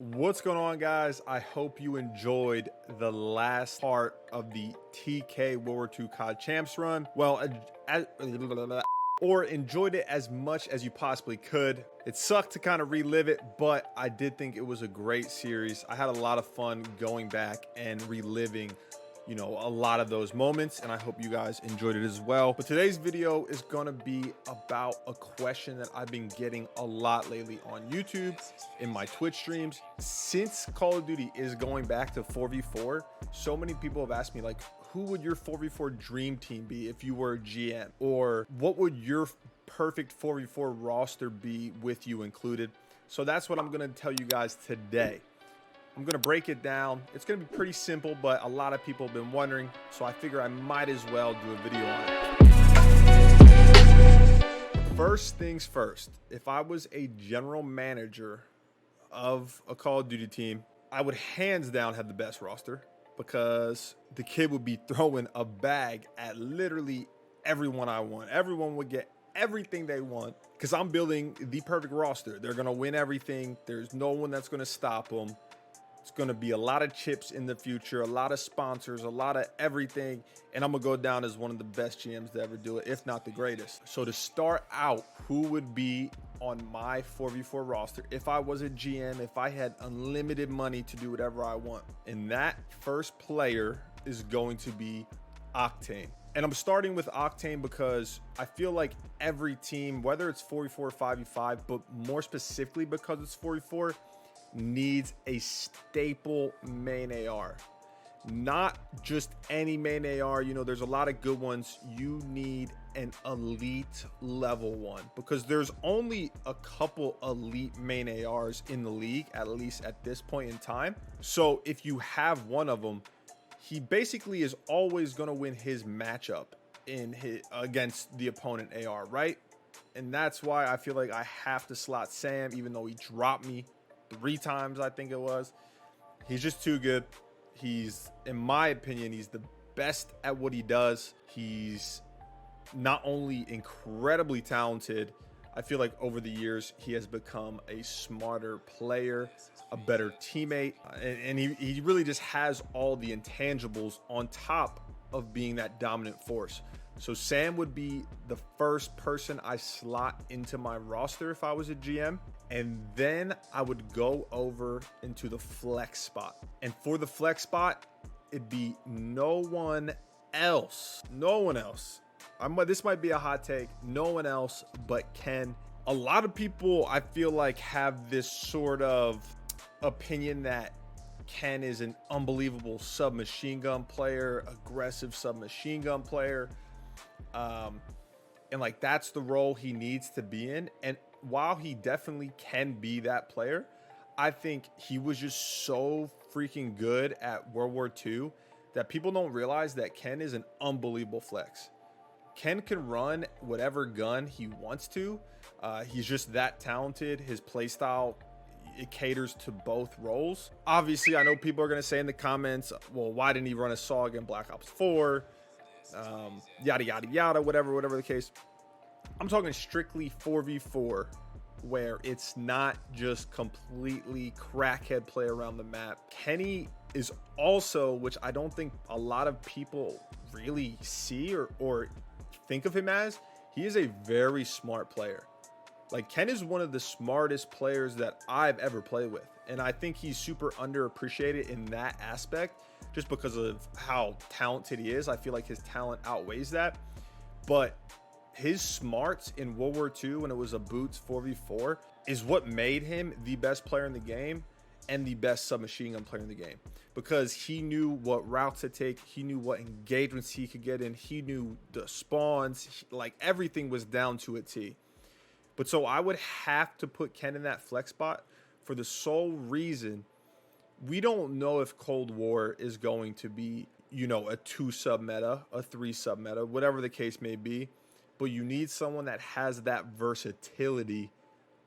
What's going on, guys? I hope you enjoyed the last part of the TK World War II COD Champs run. Well, or enjoyed it as much as you possibly could. It sucked to kind of relive it, but I did think it was a great series. I had a lot of fun going back and reliving a lot of those moments, and I hope you guys enjoyed it as well. But today's video is gonna be about a question that I've been getting a lot lately on YouTube, in my Twitch streams. Since Call of Duty is going back to 4v4, so many people have asked me, like, who would your 4v4 dream team be if you were a GM? Or what would your perfect 4v4 roster be with you included? So that's what I'm gonna tell you guys today. I'm going to break it down. It's going to be pretty simple, but a lot of people have been wondering, so I figure I might as well do a video on it. First things first, if I was a general manager of a Call of Duty team, I would hands down have the best roster, because the kid would be throwing a bag at literally everyone I want. Everyone would get everything they want because I'm building the perfect roster. They're going to win everything. There's no one that's going to stop them. It's going to be a lot of chips in the future, a lot of sponsors, a lot of everything. And I'm going to go down as one of the best GMs to ever do it, if not the greatest. So to start out, who would be on my 4v4 roster if I was a GM, if I had unlimited money to do whatever I want? And that first player is going to be Octane. And I'm starting with Octane because I feel like every team, whether it's 4v4 or 5v5, but more specifically because it's 4v4, needs a staple main AR. Not just any main AR. There's a lot of good ones. You need an elite level one, because there's only a couple elite main ARs in the league, at least at this point in time. So if you have one of them, he basically is always going to win his matchup against the opponent AR, right? And that's why I feel like I have to slot Sam, even though he dropped me 3 times, I think it was. He's just too good. He's, in my opinion, he's the best at what he does. He's not only incredibly talented, I feel like over the years he has become a smarter player, a better teammate, and he really just has all the intangibles on top of being that dominant force. So Sam would be the first person I slot into my roster if I was a GM. And then I would go over into the flex spot. And for the flex spot, it'd be no one else. No one else. This might be a hot take. No one else but Ken. A lot of people, I feel like, have this sort of opinion that Ken is an unbelievable submachine gun player, aggressive submachine gun player. And like, that's the role he needs to be in. And while he definitely can be that player, I think he was just so freaking good at World War II that people don't realize that Ken is an unbelievable flex. Ken can run whatever gun he wants to. He's just that talented. His playstyle, it caters to both roles. Obviously, I know people are going to say in the comments, well, why didn't he run a SOG in Black Ops 4? Yada, yada, yada, whatever the case. I'm talking strictly 4v4, where it's not just completely crackhead play around the map. Kenny is also, which I don't think a lot of people really see or think of him as, he is a very smart player. Like, Ken is one of the smartest players that I've ever played with. And I think he's super underappreciated in that aspect, just because of how talented he is. I feel like his talent outweighs that. But his smarts in World War II, when it was a boots 4v4, is what made him the best player in the game and the best submachine gun player in the game, because he knew what routes to take. He knew what engagements he could get in. He knew the spawns. Like, everything was down to a T. But so I would have to put Ken in that flex spot for the sole reason we don't know if Cold War is going to be, a 2 sub meta, a 3 sub meta, whatever the case may be. But you need someone that has that versatility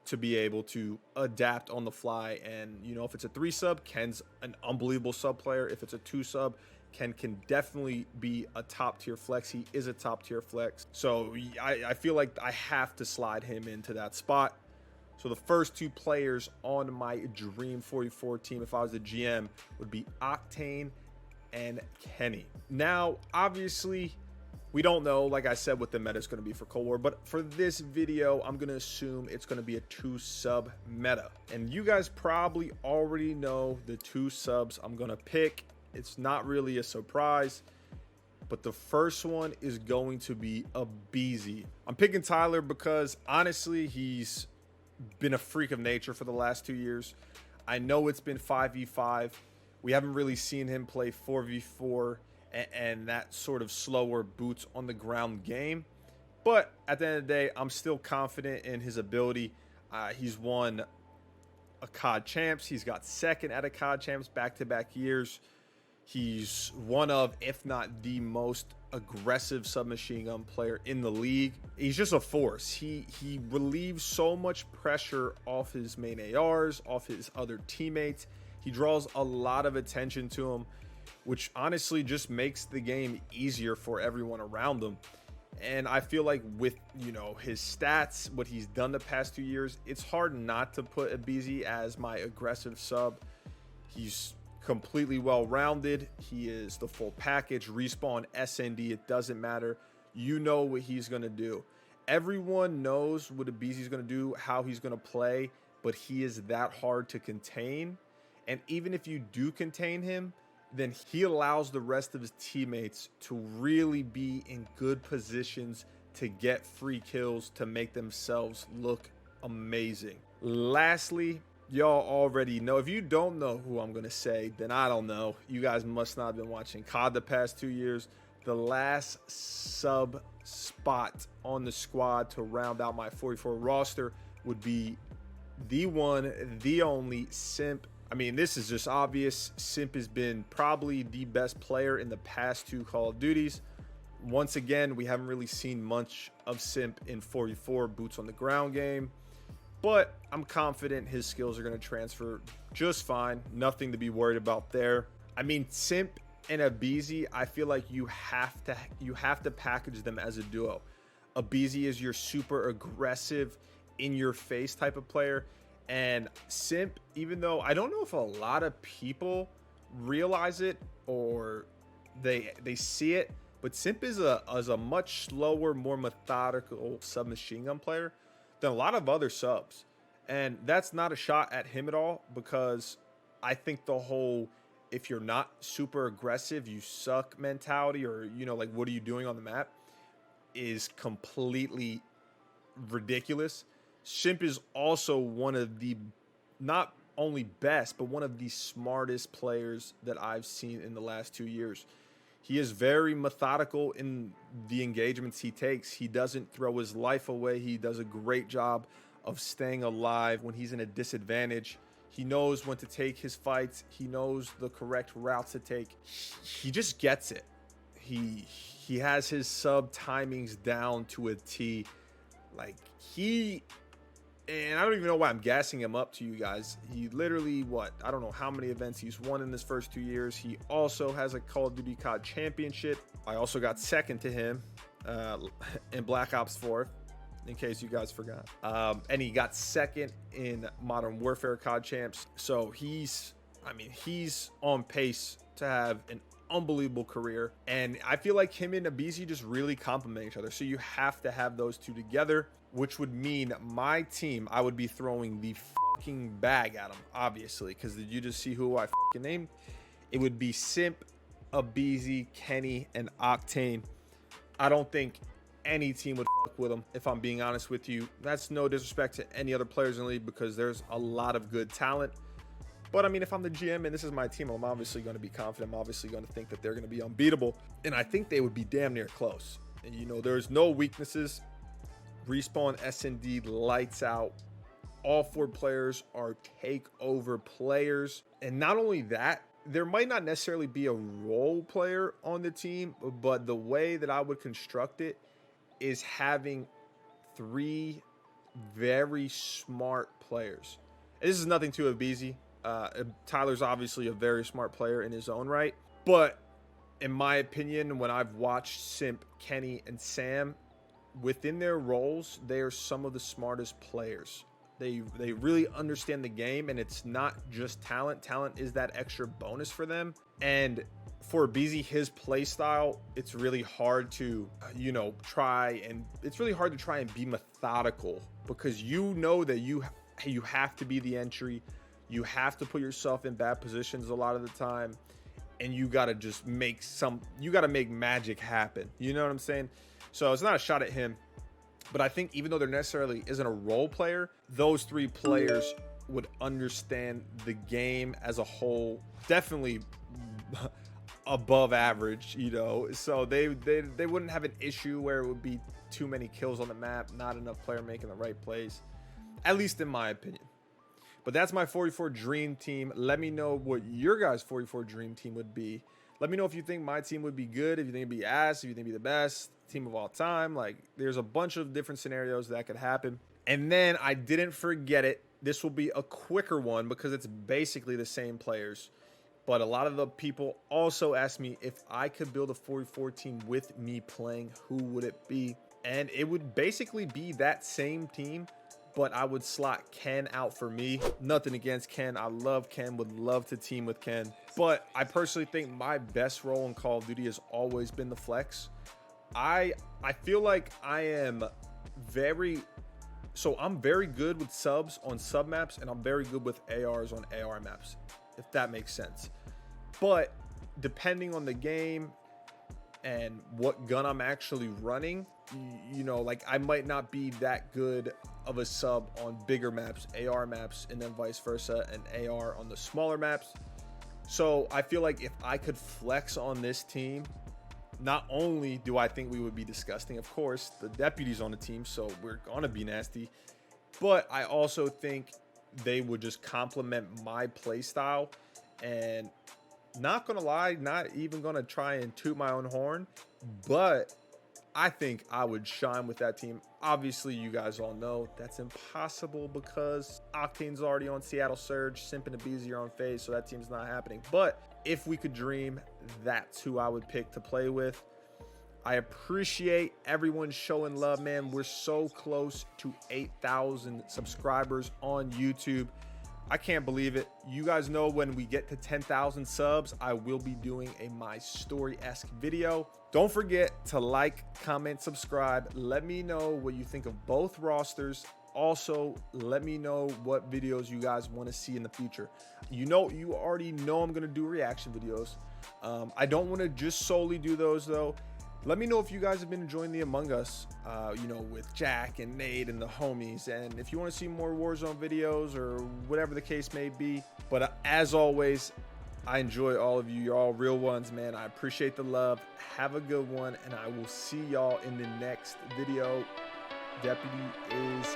to be able to adapt on the fly. And, if it's a 3 sub, Ken's an unbelievable sub player. If it's a 2 sub, Ken can definitely be a top tier flex. He is a top tier flex. So I feel like I have to slide him into that spot. So the first two players on my Dream 44 team, if I was the GM, would be Octane and Kenny. Now, obviously, we don't know, like I said, what the meta is going to be for Cold War, but for this video, I'm going to assume it's going to be a 2-sub meta. And you guys probably already know the 2 subs I'm going to pick. It's not really a surprise, but the first one is going to be OAKBOYZ. I'm picking Tyler because, honestly, he's been a freak of nature for the last 2 years. I know it's been 5v5. We haven't really seen him play 4v4 and that sort of slower boots on the ground game. But at the end of the day, I'm still confident in his ability. He's won a COD Champs. He's got second at a COD Champs back-to-back years. He's one of, if not the most aggressive submachine gun player in the league. He's just a force. He relieves so much pressure off his main ARs, off his other teammates. He draws a lot of attention to him, which honestly just makes the game easier for everyone around him. And I feel like with, you know, his stats, what he's done the past 2 years, it's hard not to put OAKBOYZ as my aggressive sub. He's completely well-rounded. He is the full package. Respawn, SND, it doesn't matter. You know what he's going to do. Everyone knows what OAKBOYZ is going to do, how he's going to play, but he is that hard to contain. And even if you do contain him, then he allows the rest of his teammates to really be in good positions to get free kills, to make themselves look amazing. Lastly, y'all already know. If you don't know who I'm going to say, then I don't know. You guys must not have been watching COD the past 2 years. The last sub spot on the squad to round out my 44 roster would be the one, the only Simp. I mean, this is just obvious. Simp has been probably the best player in the past 2 Call of Duties. Once again, we haven't really seen much of Simp in 44 boots on the ground game, but I'm confident his skills are going to transfer just fine. Nothing to be worried about there. I mean, Simp and OAKBOYZ, I feel like you have to package them as a duo. OAKBOYZ is your super aggressive, in your face type of player. And Simp, even though I don't know if a lot of people realize it or they see it, but Simp is a much slower, more methodical submachine gun player than a lot of other subs. And that's not a shot at him at all, because I think the whole, if you're not super aggressive, you suck mentality, or, you know, like, what are you doing on the map, is completely ridiculous. Simp is also one of the, not only best, but one of the smartest players that I've seen in the last 2 years. He is very methodical in the engagements he takes. He doesn't throw his life away. He does a great job of staying alive when he's in a disadvantage. He knows when to take his fights. He knows the correct routes to take. He just gets it. He has his sub timings down to a T. Like, and I don't even know why I'm gassing him up to you guys. He literally, I don't know how many events he's won in his first 2 years. He also has a Call of Duty COD championship. I also got second to him in Black Ops 4, in case you guys forgot. And he got second in Modern Warfare COD champs. So he's on pace to have an unbelievable career. And I feel like him and OAKBOYZ just really complement each other. So you have to have those two together, which would mean my team, I would be throwing the fucking bag at them, obviously, because did you just see who I fucking named? It would be Simp, OAKBOYZ, Kenny, and Octane. I don't think any team would fuck with them, if I'm being honest with you. That's no disrespect to any other players in the league, because there's a lot of good talent. But I mean, if I'm the GM and this is my team, I'm obviously going to be confident. I'm obviously going to think that they're going to be unbeatable. And I think they would be damn near close. And, you know, there's no weaknesses. Respawn, SND, lights out. All 4 players are takeover players. And not only that, there might not necessarily be a role player on the team, but the way that I would construct it is having 3 very smart players. And this is nothing to OAKBOYZ. Tyler's obviously a very smart player in his own right, but in my opinion, when I've watched Simp, Kenny, and Sam, within their roles, they are some of the smartest players They really understand the game, and it's not just talent. Talent is that extra bonus for them. And for BZ, his play style, it's really hard to, try and be methodical, because you know that you have to be the entry. You have to put yourself in bad positions a lot of the time, and you got to just make magic happen. You know what I'm saying? So it's not a shot at him, but I think even though there necessarily isn't a role player, those three players would understand the game as a whole, definitely above average, so they wouldn't have an issue where it would be too many kills on the map, not enough player making the right plays, at least in my opinion. But that's my 44 dream team. Let me know what your guys' 44 dream team would be. Let me know if you think my team would be good, if you think it'd be ass, if you think it'd be the best team of all time. Like, there's a bunch of different scenarios that could happen. And then I didn't forget it. This will be a quicker one because it's basically the same players. But a lot of the people also asked me if I could build a 44 team with me playing, who would it be? And it would basically be that same team, but I would slot Ken out for me. Nothing against Ken. I love Ken, would love to team with Ken. But I personally think my best role in Call of Duty has always been the flex. I feel like I'm very good with subs on sub maps, and I'm very good with ARs on AR maps, if that makes sense. But depending on the game and what gun I'm actually running, like I might not be that good of a sub on bigger maps, AR maps, and then vice versa, and AR on the smaller maps. So I feel like if I could flex on this team, not only do I think we would be disgusting, of course, the deputy's on the team, so we're gonna be nasty, but I also think they would just complement my play style. And not gonna lie, not even gonna try and toot my own horn, but I think I would shine with that team. Obviously, you guys all know that's impossible because Octane's already on Seattle Surge, Simping to BZ on FaZe, so that team's not happening. But if we could dream, that's who I would pick to play with. I appreciate everyone showing love, man. We're so close to 8,000 subscribers on YouTube. I can't believe it. You guys know when we get to 10,000 subs, I will be doing a My Story-esque video. Don't forget to like, comment, subscribe. Let me know what you think of both rosters. Also, let me know what videos you guys want to see in the future. You already know I'm going to do reaction videos. I don't want to just solely do those, though. Let me know if you guys have been enjoying the Among Us, with Jack and Nate and the homies. And if you want to see more Warzone videos or whatever the case may be. But as always, I enjoy all of you. You're all real ones, man. I appreciate the love. Have a good one. And I will see y'all in the next video. Deputy is